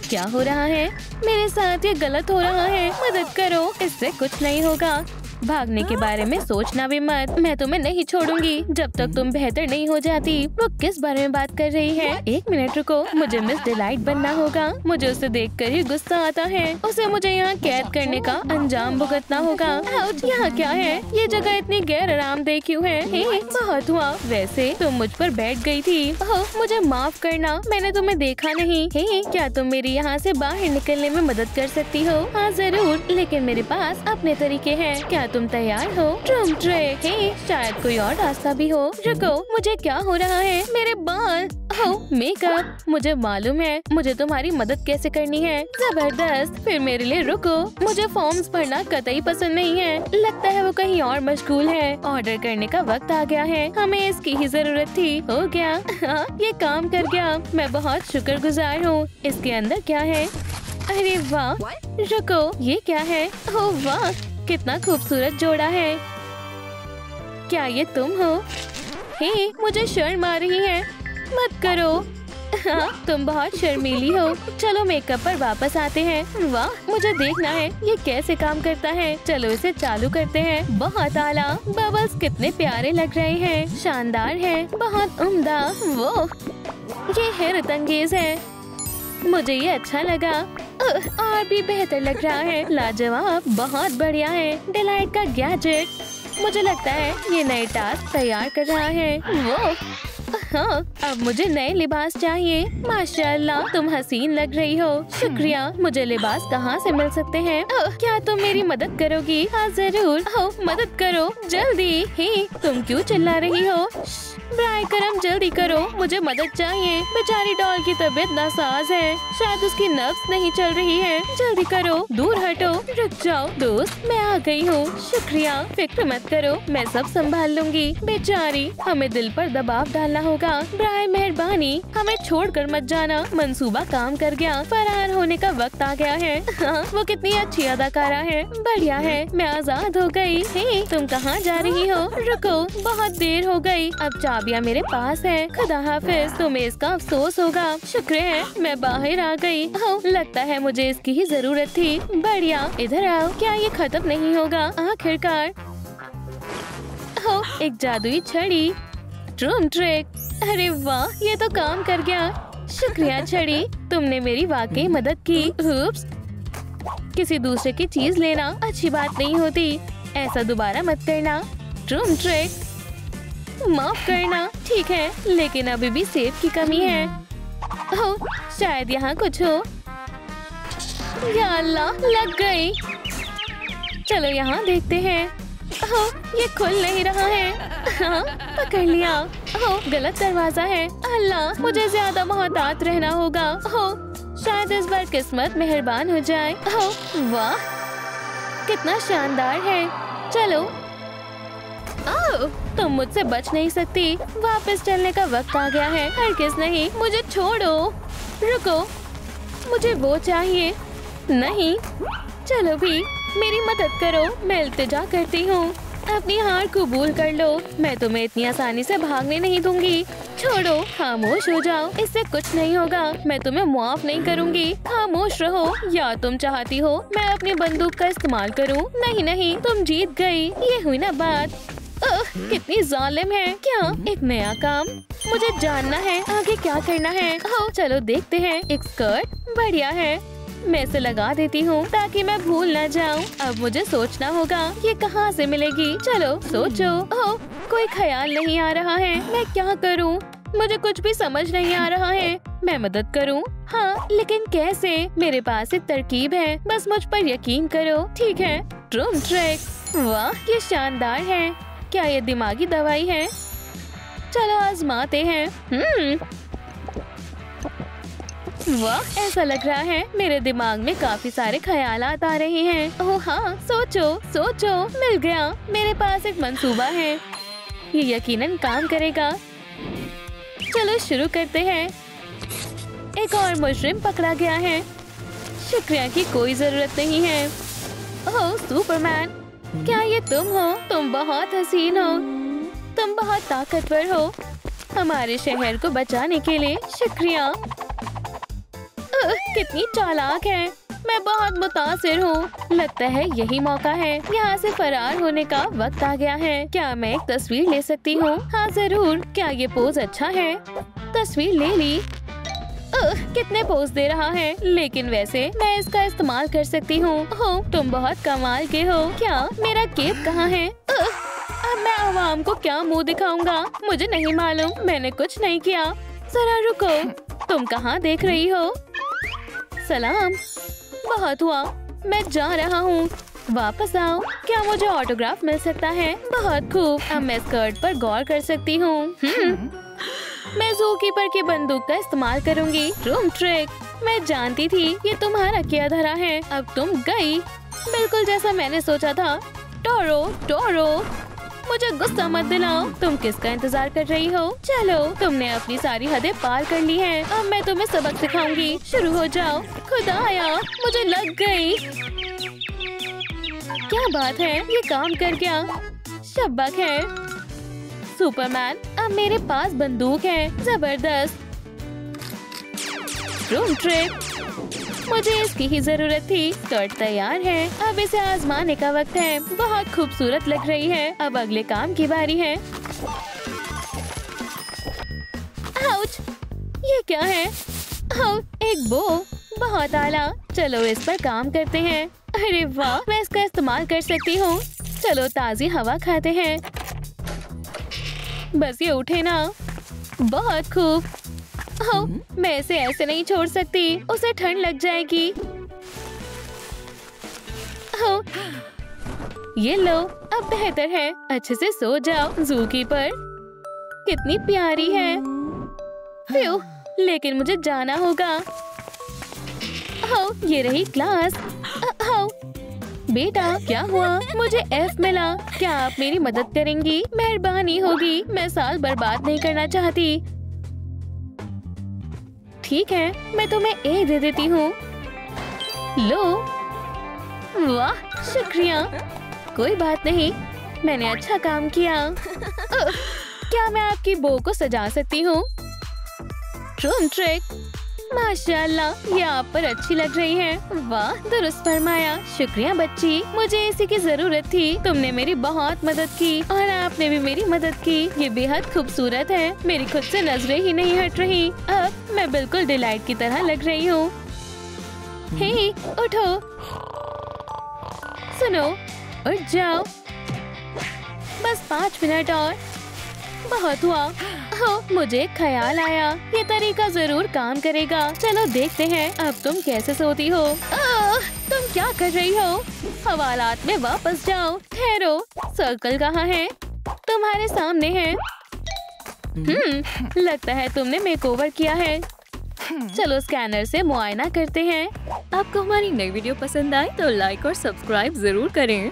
क्या हो रहा है? मेरे साथ ये गलत हो रहा है। मदद करो, इससे कुछ नहीं होगा। भागने के बारे में सोचना भी मत। मैं तुम्हें नहीं छोड़ूंगी जब तक तुम बेहतर नहीं हो जाती। वो किस बारे में बात कर रही है? 1 मिनट रुको, मुझे मिस डिलाइट बनना होगा। मुझे उसे देखकर ही गुस्सा आता है। उसे मुझे यहाँ कैद करने का अंजाम भुगतना होगा। आउच, यहाँ क्या है? ये जगह इतनी गैर आरामदेह क्यों है? बहुत हुआ। वैसे तुम मुझ पर बैठ गई थी। ओह, मुझे माफ करना, मैंने तुम्हें देखा नहीं। क्या तुम मेरी यहाँ से बाहर निकलने में मदद कर सकती हो? हाँ जरूर, लेकिन मेरे पास अपने तरीके हैं। क्या तुम तैयार हो? ट्रम ट्रैक। शायद कोई और रास्ता भी हो। रुको, मुझे क्या हो रहा है? मेरे बाल। ओह, मेकअप। मुझे मालूम है मुझे तुम्हारी मदद कैसे करनी है। जबरदस्त। फिर मेरे लिए रुको, मुझे फॉर्म्स भरना कतई पसंद नहीं है। लगता है वो कहीं और मशगूल है। ऑर्डर करने का वक्त आ गया है। हमें इसकी ही जरूरत थी। हो गया। हाँ, ये काम कर गया। मैं बहुत शुक्रगुजार हूँ। इसके अंदर क्या है? अरे वाह। रुको, ये क्या है? ओह वाह, कितना खूबसूरत जोड़ा है। क्या ये तुम हो? हे, मुझे शर्म आ रही है। मत करो। हाँ, तुम बहुत शर्मीली हो। चलो मेकअप पर वापस आते हैं। वाह, मुझे देखना है ये कैसे काम करता है। चलो इसे चालू करते हैं। बहुत आला। बबल्स कितने प्यारे लग रहे हैं। शानदार है, बहुत उम्दा। वो ये हैरत अंगेज है। मुझे ये अच्छा लगा। और भी बेहतर लग रहा है। लाजवाब, बहुत बढ़िया है। डिलाइट का गैजेट। मुझे लगता है ये नए टास्क तैयार कर रहा है। वो हाँ, अब मुझे नए लिबास चाहिए। माशाअल्लाह, तुम हसीन लग रही हो। शुक्रिया। मुझे लिबास कहाँ से मिल सकते हैं? क्या तुम मेरी मदद करोगी? हाँ जरूर। मदद करो जल्दी। तुम क्यों चिल्ला रही हो? ब्राय करम, जल्दी करो, मुझे मदद चाहिए। बेचारी डॉल की तबीयत नासाज है। शायद उसकी नब्ज नहीं चल रही है। जल्दी करो, दूर हटो। रुक जाओ दोस्त, मैं आ गई हूँ। शुक्रिया। फिक्र मत करो, मैं सब संभाल लूंगी। बेचारी, हमें दिल पर दबाव डालना होगा। ब्राय मेहरबानी, हमें छोड़कर मत जाना। मंसूबा काम कर गया। फरार होने का वक्त आ गया है। हाँ, वो कितनी अच्छी अदाकारा है। बढ़िया है, मैं आजाद हो गई। तुम कहाँ जा रही हो? रुको, बहुत देर हो गई। अब चाबियाँ मेरे पास है। खुदा हाफिज। तुम्हें इसका अफसोस होगा। शुक्र है मैं बाहर आ गई। लगता है मुझे इसकी ही जरूरत थी। बढ़िया, इधर आओ। क्या ये खत्म नहीं होगा? आखिरकार। एक जादुई छड़ी। ट्रूम ट्रिक। अरे वाह, ये तो काम कर गया। शुक्रिया छड़ी, तुमने मेरी वाकई मदद की। उप्स, किसी दूसरे की चीज लेना अच्छी बात नहीं होती। ऐसा दोबारा मत करना। ट्रूम ट्रिक, माफ करना। ठीक है, लेकिन अभी भी सेब की कमी है। ओह, शायद यहाँ कुछ हो। या अल्लाह, लग गई। चलो यहाँ देखते हैं। ओह, ये खुल नहीं रहा है। हाँ, पकड़ लिया। ओह, गलत दरवाजा है। अल्लाह, मुझे ज्यादा मोहतात रहना होगा। ओह, शायद इस बार किस्मत मेहरबान हो जाए। ओह वाह, कितना शानदार है। चलो। ओह, तुम मुझसे बच नहीं सकती। वापस चलने का वक्त आ गया है। हरगिज़ नहीं, मुझे छोड़ो। रुको, मुझे वो चाहिए। नहीं, चलो भी, मेरी मदद करो। मैं इल्तिजा करती हूँ, अपनी हार कबूल कर लो। मैं तुम्हें इतनी आसानी से भागने नहीं दूंगी। छोड़ो, खामोश हो जाओ, इससे कुछ नहीं होगा। मैं तुम्हें माफ नहीं करूंगी। खामोश रहो। या तुम चाहती हो मैं अपनी बंदूक का इस्तेमाल करूं? नहीं नहीं, तुम जीत गई। ये हुई ना बात। कितनी जालिम है। क्या एक नया काम? मुझे जानना है आगे क्या करना है। ओह, चलो देखते हैं। एक स्कर्ट बढ़िया है, मैं इसे लगा देती हूँ ताकि मैं भूल ना जाऊँ। अब मुझे सोचना होगा ये कहाँ से मिलेगी। चलो सोचो। ओह, कोई ख्याल नहीं आ रहा है। मैं क्या करूँ? मुझे कुछ भी समझ नहीं आ रहा है। मैं मदद करूँ? हाँ, लेकिन कैसे? मेरे पास एक तरकीब है, बस मुझ पर यकीन करो। ठीक है, ट्रूम ट्रिक। वाह, ये शानदार है। क्या ये दिमागी दवाई है? चलो आजमाते हैं। वाह, ऐसा लग रहा है मेरे दिमाग में काफी सारे ख्यालात आ रहे हैं। ओह हाँ, सोचो सोचो, मिल गया। मेरे पास एक मंसूबा है, ये यकीनन काम करेगा। चलो शुरू करते हैं। एक और मुजरिम पकड़ा गया है। शुक्रिया की कोई जरूरत नहीं है। ओह सुपरमैन, क्या ये तुम हो? तुम बहुत हसीन हो, तुम बहुत ताकतवर हो। हमारे शहर को बचाने के लिए शुक्रिया। कितनी चालाक है। मैं बहुत मुतासिर हूँ। लगता है यही मौका है। यहाँ से फरार होने का वक्त आ गया है। क्या मैं एक तस्वीर ले सकती हूँ? हाँ जरूर। क्या ये पोज अच्छा है? तस्वीर ले ली। कितने पोज दे रहा है, लेकिन वैसे मैं इसका इस्तेमाल कर सकती हूँ। ओह, तुम बहुत कमाल के हो। क्या मेरा केप कहाँ है? अब मैं आवाम को क्या मुँह दिखाऊंगा? मुझे नहीं मालूम, मैंने कुछ नहीं किया। जरा रुको, तुम कहाँ देख रही हो? सलाम, बहुत हुआ, मैं जा रहा हूँ। वापस आओ। क्या मुझे ऑटोग्राफ मिल सकता है? बहुत खूब। अब मैं स्कर्ट पर गौर कर सकती हूँ। मैं ज़ूकीपर की बंदूक का इस्तेमाल करूँगी। ट्रूम ट्रिक। मैं जानती थी ये तुम्हारा किया धरा है। अब तुम गई, बिल्कुल जैसा मैंने सोचा था। टोरो टोरो, मुझे गुस्सा मत दिलाओ। तुम किसका इंतजार कर रही हो? चलो, तुमने अपनी सारी हदें पार कर ली हैं। अब मैं तुम्हें सबक सिखाऊंगी। शुरू हो जाओ। खुदाया, मुझे लग गई। क्या बात है, ये काम कर गया। शाबाश है सुपरमैन। अब मेरे पास बंदूक है। जबरदस्त। ट्रूम ट्रिक, मुझे इसकी ही जरूरत थी। स्कर्ट तैयार है, अब इसे आजमाने का वक्त है। बहुत खूबसूरत लग रही है। अब अगले काम की बारी है। आउच, ये क्या है? एक बो, बहुत आला। चलो इस पर काम करते हैं। अरे वाह, मैं इसका इस्तेमाल कर सकती हूँ। चलो ताज़ी हवा खाते हैं। बस ये उठे ना। बहुत खूब। मैं इसे ऐसे नहीं छोड़ सकती, उसे ठंड लग जाएगी। ये लो, अब बेहतर है। अच्छे से सो जाओ। ज़ूकीपर कितनी प्यारी है। फ्यू, लेकिन मुझे जाना होगा। ये रही क्लास। बेटा, क्या हुआ? मुझे F मिला। क्या आप मेरी मदद करेंगी? मेहरबानी होगी। मैं साल बर्बाद नहीं करना चाहती। ठीक है, मैं तुम्हें A दे देती हूँ। लो। वाह, शुक्रिया। कोई बात नहीं, मैंने अच्छा काम किया। क्या मैं आपकी बो को सजा सकती हूँ? ट्रूम ट्रिक, माशाल्लाह, ये आप पर अच्छी लग रही है। वाह, दुरुस्त फरमाया। शुक्रिया बच्ची, मुझे इसी की जरूरत थी। तुमने मेरी बहुत मदद की और आपने भी मेरी मदद की। ये बेहद खूबसूरत है। मेरी खुद से नजरें ही नहीं हट रही। अब मैं बिल्कुल डिलाइट की तरह लग रही हूँ। हे, उठो, सुनो, उठ जाओ। बस 5 मिनट और। बहुत हुआ। मुझे एक ख्याल आया, ये तरीका जरूर काम करेगा। चलो देखते हैं अब तुम कैसे सोती हो। तुम क्या कर रही हो? हवालात में वापस जाओ। ठहरो, सर्कल कहाँ है? तुम्हारे सामने है। लगता है तुमने मेकओवर किया है। चलो स्कैनर से मुआयना करते हैं। आपको हमारी नई वीडियो पसंद आए तो लाइक और सब्सक्राइब जरूर करें।